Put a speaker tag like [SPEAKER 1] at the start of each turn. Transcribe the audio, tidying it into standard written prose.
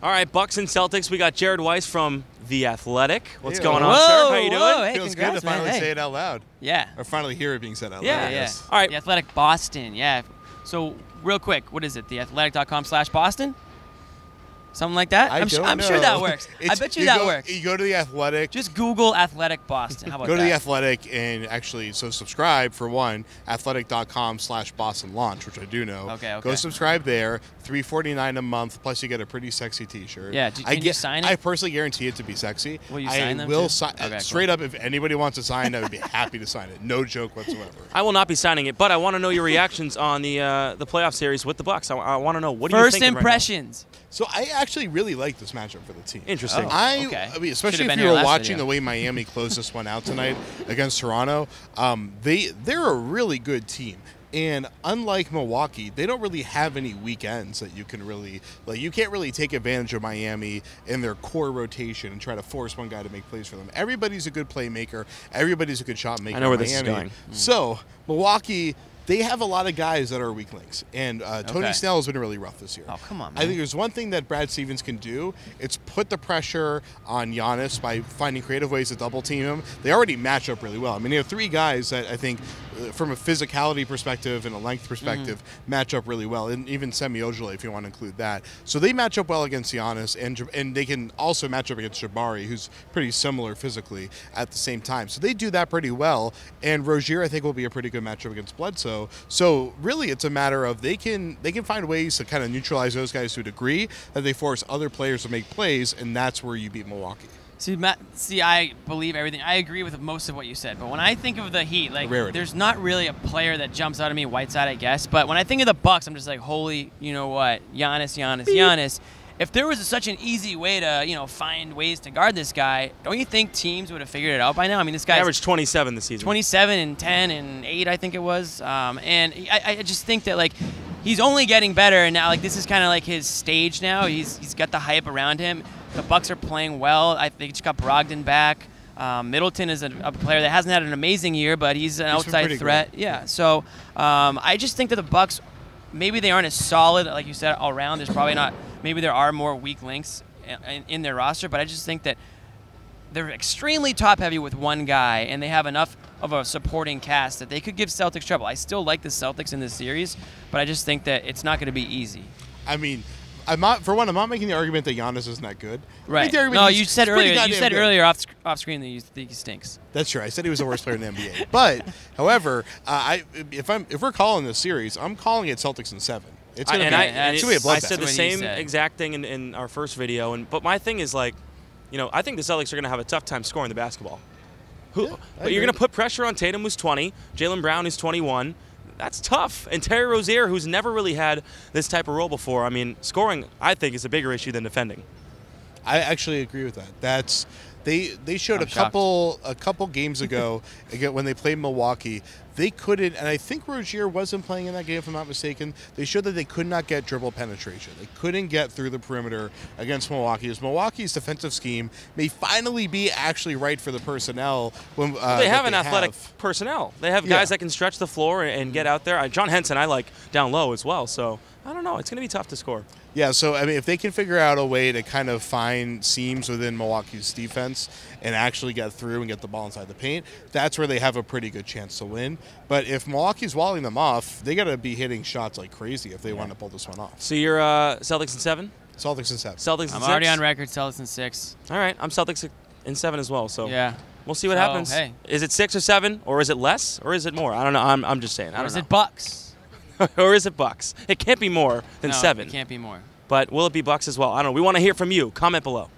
[SPEAKER 1] All right, Bucks and Celtics. We got Jared Weiss from The Athletic. What's
[SPEAKER 2] Hey,
[SPEAKER 1] going on,
[SPEAKER 3] whoa,
[SPEAKER 1] sir? How you doing?
[SPEAKER 3] whoa, hey,
[SPEAKER 2] Feels good to
[SPEAKER 3] congrats, man.
[SPEAKER 2] finally
[SPEAKER 3] Hey.
[SPEAKER 2] say it out loud.
[SPEAKER 3] Yeah.
[SPEAKER 2] Or finally hear it being said out loud.
[SPEAKER 1] Yeah.
[SPEAKER 2] Yes.
[SPEAKER 1] All right.
[SPEAKER 3] The Athletic Boston, yeah. So, real quick, what is it? theathletic.com/Boston? Something like that? I'm sure that works. I bet you that works.
[SPEAKER 2] You go to The Athletic.
[SPEAKER 3] Just Google Athletic Boston. How about
[SPEAKER 2] Go to
[SPEAKER 3] that?
[SPEAKER 2] The Athletic and actually, so subscribe for one, athletic.com/Boston launch, which I do know.
[SPEAKER 3] Okay.
[SPEAKER 2] Go subscribe there, $3.49 a month, plus you get a pretty sexy T-shirt.
[SPEAKER 3] Yeah, can you sign it?
[SPEAKER 2] I personally guarantee it to be sexy.
[SPEAKER 3] Will you sign them
[SPEAKER 2] I will
[SPEAKER 3] too?
[SPEAKER 2] sign
[SPEAKER 3] Okay,
[SPEAKER 2] straight up. If anybody wants to sign, I would be happy to sign it. No joke whatsoever.
[SPEAKER 1] I will not be signing it, but I want to know your reactions on the playoff series with the Bucks. I want to know what
[SPEAKER 3] First
[SPEAKER 1] do you think
[SPEAKER 3] impressions.
[SPEAKER 2] So I actually really like this matchup for the team.
[SPEAKER 1] Interesting.
[SPEAKER 3] Oh.
[SPEAKER 2] I
[SPEAKER 3] Should've
[SPEAKER 2] mean, especially if
[SPEAKER 3] been
[SPEAKER 2] you
[SPEAKER 3] here
[SPEAKER 2] were
[SPEAKER 3] last
[SPEAKER 2] watching
[SPEAKER 3] video.
[SPEAKER 2] the way Miami closed this one out tonight against Toronto, they're a really good team. And unlike Milwaukee, they don't really have any weekends that you can really you can't really take advantage of Miami in their core rotation and try to force one guy to make plays for them. Everybody's a good playmaker. Everybody's a good shot maker.
[SPEAKER 1] I know where
[SPEAKER 2] in
[SPEAKER 1] this is
[SPEAKER 2] Miami.
[SPEAKER 1] going.
[SPEAKER 2] So Milwaukee, they have a lot of guys that are weak links, and Tony
[SPEAKER 3] Okay.
[SPEAKER 2] Snell has been really rough this year.
[SPEAKER 3] Oh, come on, man.
[SPEAKER 2] I think there's one thing that Brad Stevens can do. It's put the pressure on Giannis by finding creative ways to double team him. They already match up really well. I mean, they have three guys that I think, from a physicality perspective and a length perspective, match up really well, and even Semi Ojeleye, if you want to include that. So they match up well against Giannis, and they can also match up against Jabari, who's pretty similar physically at the same time. So they do that pretty well, and Rozier, I think, will be a pretty good matchup against Bledsoe. So really, it's a matter of they can find ways to kind of neutralize those guys to a degree that they force other players to make plays, and that's where you beat Milwaukee.
[SPEAKER 3] See, Matt, I believe everything. I agree with most of what you said. But when I think of the Heat, there's not really a player that jumps out at me. Whiteside, I guess. But when I think of the Bucks, I'm just like, holy, you know what? Giannis. If there was such an easy way to, find ways to guard this guy, don't you think teams would have figured it out by now? I mean, this guy
[SPEAKER 1] averaged 27 this season.
[SPEAKER 3] 27 and 10 and 8, I think it was. And I just think that he's only getting better, and now this is kind of his stage now. He's got the hype around him. The Bucks are playing well. I think just got Brogdon back. Middleton is a player that hasn't had an amazing year, but he's an outside threat.
[SPEAKER 2] Great.
[SPEAKER 3] Yeah. So I just think that the Bucks, maybe they aren't as solid, like you said, all around. There's probably not. Maybe there are more weak links in their roster, but I just think that they're extremely top-heavy with one guy, and they have enough of a supporting cast that they could give Celtics trouble. I still like the Celtics in this series, but I just think that it's not going to be easy.
[SPEAKER 2] I mean, I'm not making the argument that Giannis isn't that good.
[SPEAKER 3] Right. No, you said earlier off screen that you think he stinks.
[SPEAKER 2] That's true. I said he was the worst player in the NBA. But, however, if we're calling this series, I'm calling it Celtics in 7. It's going to be a bloodbath.
[SPEAKER 1] I said the same exact thing in our first video, but my thing is I think the Celtics are going to have a tough time scoring the basketball. But you're going to put pressure on Tatum, who's 20, Jaylen Brown, who's 21. That's tough. And Terry Rozier, who's never really had this type of role before. I mean, scoring, I think, is a bigger issue than defending.
[SPEAKER 2] I actually agree with that. They showed a couple games ago again when they played Milwaukee. They couldn't, and I think Rozier wasn't playing in that game if I'm not mistaken. They showed that they could not get dribble penetration. They couldn't get through the perimeter against Milwaukee. As Milwaukee's defensive scheme may finally be actually right for the personnel. When
[SPEAKER 1] they have an athletic personnel. They have guys that can stretch the floor and get out there. John Henson, I like down low as well. So I don't know. It's going to be tough to score.
[SPEAKER 2] Yeah, so I mean, if they can figure out a way to kind of find seams within Milwaukee's defense and actually get through and get the ball inside the paint, that's where they have a pretty good chance to win. But if Milwaukee's walling them off, they got to be hitting shots like crazy if they want to pull this one off.
[SPEAKER 1] So you're Celtics in 7?
[SPEAKER 2] Celtics in 7.
[SPEAKER 1] Celtics in 6?
[SPEAKER 3] I'm already on record, Celtics in 6.
[SPEAKER 1] All right, I'm Celtics in 7 as well. So
[SPEAKER 3] yeah.
[SPEAKER 1] We'll see what happens.
[SPEAKER 3] Hey.
[SPEAKER 1] Is it 6 or 7, or is it less, or is it more? I don't know. I'm just saying. I don't know.
[SPEAKER 3] Or is it Bucks?
[SPEAKER 1] Or is it Bucks? It can't be more than 7.
[SPEAKER 3] It can't be more.
[SPEAKER 1] But will it be Bucks as well? I don't know. We want to hear from you. Comment below.